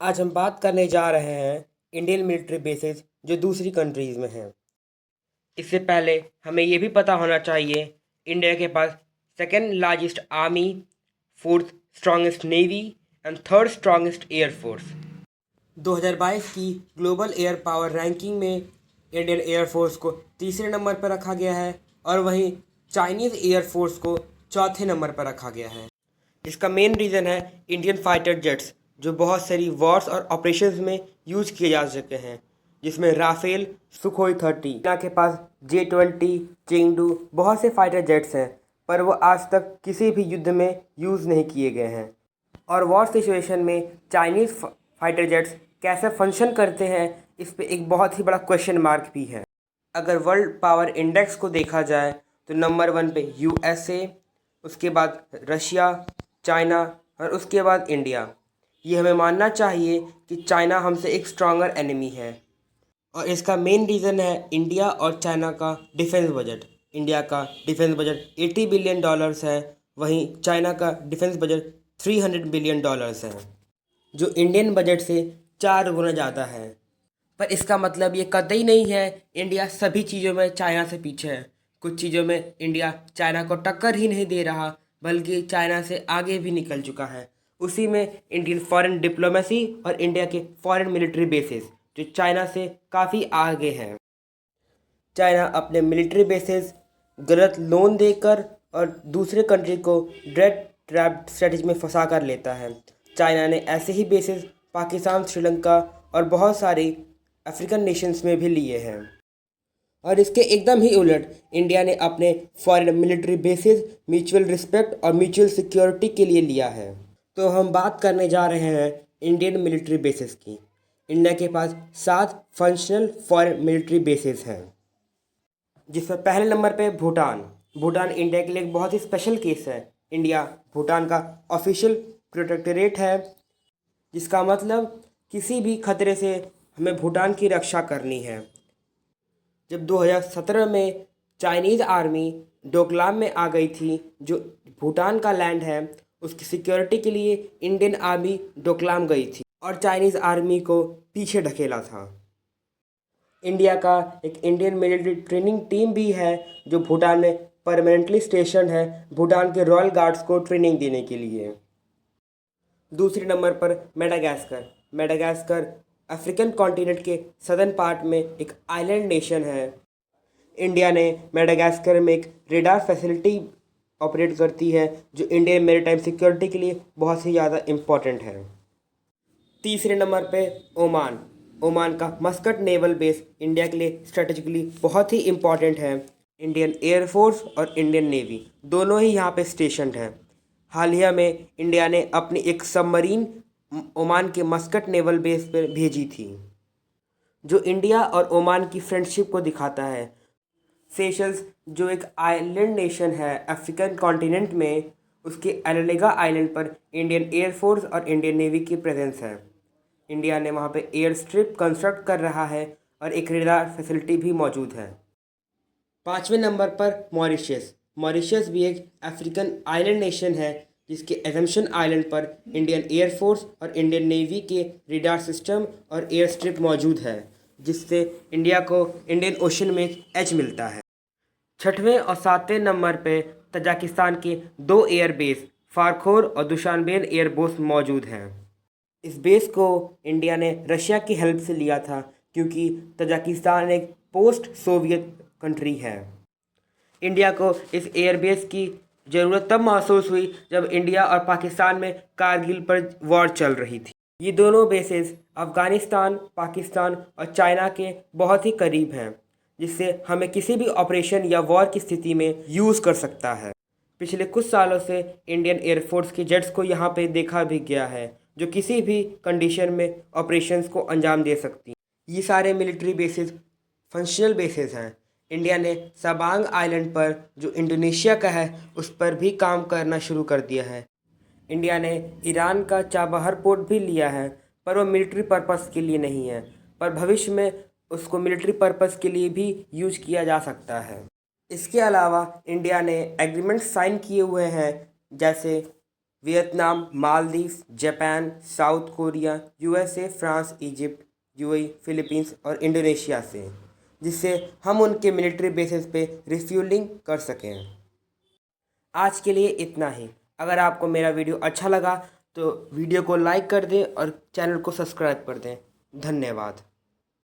आज हम बात करने जा रहे हैं इंडियन मिलिट्री बेसेस जो दूसरी कंट्रीज़ में हैं। इससे पहले हमें ये भी पता होना चाहिए इंडिया के पास second largest army, fourth strongest navy and third strongest air force. 2022 की ग्लोबल एयर पावर रैंकिंग में इंडियन एयरफोर्स को तीसरे नंबर पर रखा गया है और वहीं चाइनीज़ एयरफोर्स को चौथे नंबर पर रखा गया है। इसका मेन रीज़न है इंडियन फाइटर जेट्स जो बहुत सारी वॉर्स और ऑपरेशंस में यूज़ किए जा सके हैं, जिसमें राफेल, सुखोई 30। चीन के पास J-20, चेंगडू बहुत से फाइटर जेट्स हैं, पर वो आज तक किसी भी युद्ध में यूज़ नहीं किए गए हैं। और वॉर सिचुएशन में चाइनीज़ फाइटर जेट्स कैसे फंक्शन करते हैं, इस पे एक बहुत ही बड़ा क्वेश्चन मार्क भी है। अगर वर्ल्ड पावर इंडेक्स को देखा जाए तो नंबर 1 पे USA, उसके बाद रशिया, चाइना और उसके बाद इंडिया। ये हमें मानना चाहिए कि चाइना हमसे एक स्ट्रॉन्गर एनिमी है और इसका मेन रीज़न है इंडिया और चाइना का डिफेंस बजट। इंडिया का डिफेंस बजट $80 बिलियन है, वहीं चाइना का डिफेंस बजट $300 बिलियन है, जो इंडियन बजट से 4 गुना ज़्यादा है। पर इसका मतलब ये कतई नहीं है इंडिया सभी चीज़ों में चाइना से पीछे है। कुछ चीज़ों में इंडिया चाइना को टक्कर ही नहीं दे रहा, बल्कि चाइना से आगे भी निकल चुका है। उसी में इंडियन फॉरेन डिप्लोमेसी और इंडिया के फॉरेन मिलिट्री बेसेस जो चाइना से काफ़ी आगे हैं। चाइना अपने मिलिट्री बेसेस गलत लोन देकर और दूसरे कंट्री को डेट ट्रैप स्ट्रेटजी में फंसा कर लेता है। चाइना ने ऐसे ही बेसेस पाकिस्तान, श्रीलंका और बहुत सारी अफ्रीकन नेशंस में भी लिए हैं। और इसके एकदम ही उलट इंडिया ने अपने foreign military bases mutual respect और म्यूचुअल सिक्योरिटी के लिए लिया है। तो हम बात करने जा रहे हैं इंडियन मिलिट्री बेसेस की। इंडिया के पास 7 फंक्शनल फॉरेन मिलिट्री बेसेस हैं, जिसमें पहले नंबर पे भूटान। भूटान इंडिया के लिए एक बहुत ही स्पेशल केस है। इंडिया भूटान का ऑफिशियल प्रोटेक्टोरेट है, जिसका मतलब किसी भी खतरे से हमें भूटान की रक्षा करनी है। जब 2017 में चाइनीज़ आर्मी डोकलाम में आ गई थी, जो भूटान का लैंड है, उसकी सिक्योरिटी के लिए इंडियन आर्मी डोकलाम गई थी और चाइनीज़ आर्मी को पीछे ढकेला था। इंडिया का एक इंडियन मिलिट्री ट्रेनिंग टीम भी है जो भूटान में परमानेंटली स्टेशन है, भूटान के रॉयल गार्ड्स को ट्रेनिंग देने के लिए। दूसरे नंबर पर मेडागास्कर। मेडागास्कर अफ्रीकन कॉन्टिनेंट के सदर्न पार्ट में एक आइलैंड नेशन है। इंडिया ने मेडागास्कर में एक रेडार फैसिलिटी ऑपरेट करती है, जो इंडियन मैरीटाइम सिक्योरिटी के लिए बहुत ही ज़्यादा इम्पॉर्टेंट है। तीसरे नंबर पे ओमान। ओमान का मस्कट नेवल बेस इंडिया के लिए स्ट्रेटेजिकली बहुत ही इम्पॉर्टेंट है। इंडियन एयरफोर्स और इंडियन नेवी दोनों ही यहाँ पे स्टेशनड हैं। हालिया में इंडिया ने अपनी एक सबमरीन ओमान के मस्कट नेवल बेस पर भेजी थी, जो इंडिया और ओमान की फ्रेंडशिप को दिखाता है। सेशल्स जो एक आइलैंड नेशन है अफ्रीकन कॉन्टिनेंट में, उसके एलेगा आइलैंड पर इंडियन एयरफोर्स और इंडियन नेवी की प्रेजेंस है। इंडिया ने वहाँ पे एयर स्ट्रिप कंस्ट्रक्ट कर रहा है और एक रेडार फैसिलिटी भी मौजूद है। पाँचवें नंबर पर मॉरिशस। मॉरिशस भी एक अफ्रीकन आइलैंड नेशन है, जिसके एजम्पशन आइलैंड पर इंडियन एयरफोर्स और इंडियन नेवी के रेडार सिस्टम और एयर स्ट्रिप मौजूद है, जिससे इंडिया को इंडियन ओशन में एक एज मिलता है। छठवें और सातवें नंबर पे तजाकिस्तान के 2 एयर बेस फारखोर और दुशानबे एयरबेस मौजूद हैं। इस बेस को इंडिया ने रशिया की हेल्प से लिया था, क्योंकि तजाकिस्तान एक पोस्ट सोवियत कंट्री है। इंडिया को इस एयरबेस की ज़रूरत तब महसूस हुई जब इंडिया और पाकिस्तान में कारगिल पर वॉर चल रही थी। ये दोनों बेसेस अफ़गानिस्तान, पाकिस्तान और चाइना के बहुत ही करीब हैं, जिससे हमें किसी भी ऑपरेशन या वॉर की स्थिति में यूज़ कर सकता है। पिछले कुछ सालों से इंडियन एयरफोर्स के जेट्स को यहाँ पे देखा भी गया है, जो किसी भी कंडीशन में ऑपरेशंस को अंजाम दे सकती। ये सारे मिलिट्री बेसेस फंक्शनल बेसेस हैं। इंडिया ने सबांग आइलैंड पर, जो इंडोनेशिया का है, उस पर भी काम करना शुरू कर दिया है। इंडिया ने ईरान का चाबहार पोर्ट भी लिया है, पर वो मिलिट्री पर्पस के लिए नहीं है, पर भविष्य में उसको मिलिट्री पर्पस के लिए भी यूज किया जा सकता है। इसके अलावा इंडिया ने एग्रीमेंट साइन किए हुए हैं, जैसे Vietnam, Maldives, Japan, south Korea, USA, France, Egypt, UAE, Philippines और इंडोनेशिया से, जिससे हम उनके मिलिट्री बेसिस पे रिफ्यूलिंग कर सकें। आज के लिए इतना ही। अगर आपको मेरा वीडियो अच्छा लगा तो वीडियो को लाइक कर दें और चैनल को सब्सक्राइब कर दें। धन्यवाद।